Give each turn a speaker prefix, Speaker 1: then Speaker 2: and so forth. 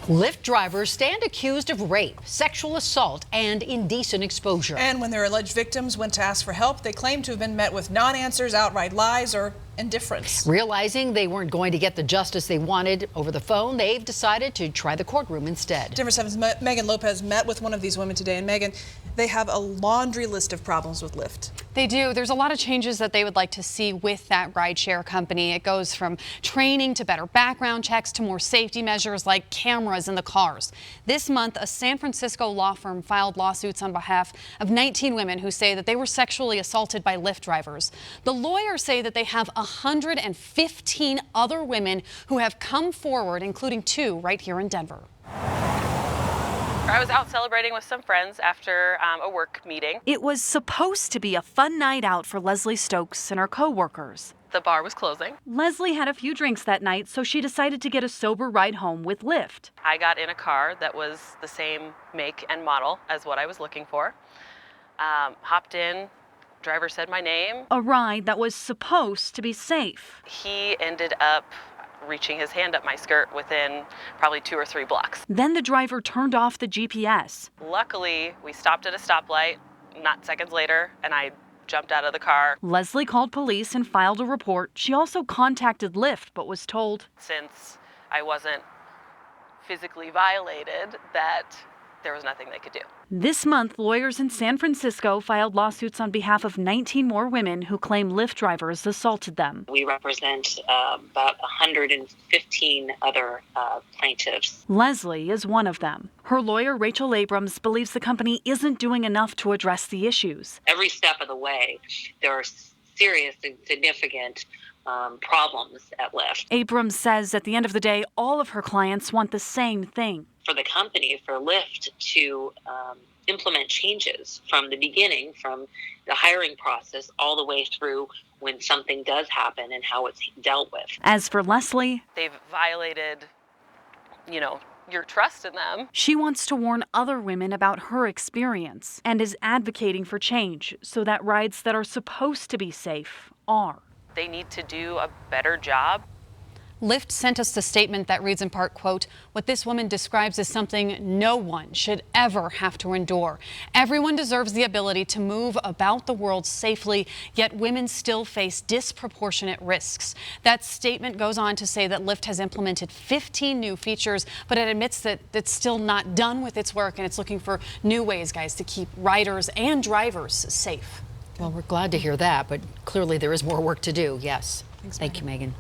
Speaker 1: Lyft drivers stand accused of rape, sexual assault, and indecent exposure.
Speaker 2: And when their alleged victims went to ask for help, they claim to have been met with non-answers, outright lies, or indifference.
Speaker 1: Realizing they weren't going to get the justice they wanted over the phone, they've decided to try the courtroom instead.
Speaker 2: Denver 7's Megan Lopez met with one of these women today. And Megan, they have a laundry list of problems with Lyft.
Speaker 3: They do. There's a lot of changes that they would like to see with that rideshare company. It goes from training to better background checks to more safety measures like cameras in the cars. This month, a San Francisco law firm filed lawsuits on behalf of 19 women who say that they were sexually assaulted by Lyft drivers. The lawyers say that they have 115 other women who have come forward, including 2 right here in Denver.
Speaker 4: I was out celebrating with some friends after a work meeting.
Speaker 5: It was supposed to be a fun night out for Leslie Stokes and her co-workers.
Speaker 4: The bar was closing.
Speaker 5: Leslie had a few drinks that night, so she decided to get a sober ride home with Lyft.
Speaker 4: I got in a car that was the same make and model as what I was looking for. Hopped in, driver said my name.
Speaker 5: A ride that was supposed to be safe.
Speaker 4: He ended up reaching his hand up my skirt within probably 2 or 3 blocks.
Speaker 5: Then the driver turned off the GPS.
Speaker 4: Luckily, we stopped at a stoplight, not seconds later, and I jumped out of the car.
Speaker 5: Leslie called police and filed a report. She also contacted Lyft, but was told,
Speaker 4: since I wasn't physically violated, that there was nothing they could do.
Speaker 5: This month, lawyers in San Francisco filed lawsuits on behalf of 19 more women who claim Lyft drivers assaulted them.
Speaker 6: We represent about 115 other plaintiffs.
Speaker 5: Leslie is one of them. Her lawyer, Rachel Abrams, believes the company isn't doing enough to address the issues.
Speaker 6: Every step of the way, there are serious and significant problems at Lyft.
Speaker 5: Abrams says at the end of the day, all of her clients want the same thing.
Speaker 6: For the company, for Lyft to implement changes from the beginning, from the hiring process all the way through when something does happen and how it's dealt with.
Speaker 5: As for Leslie,
Speaker 4: they've violated, your trust in them.
Speaker 5: She wants to warn other women about her experience and is advocating for change so that rides that are supposed to be safe are.
Speaker 4: They need to do a better job.
Speaker 3: Lyft sent us a statement that reads in part, quote, what this woman describes as something no one should ever have to endure. Everyone deserves the ability to move about the world safely, yet women still face disproportionate risks. That statement goes on to say that Lyft has implemented 15 new features, but it admits that it's still not done with its work, and it's looking for new ways, guys, to keep riders and drivers safe.
Speaker 1: Well, we're glad to hear that, but clearly there is more work to do. Yes.
Speaker 2: Thanks,
Speaker 1: Thank you, Megan.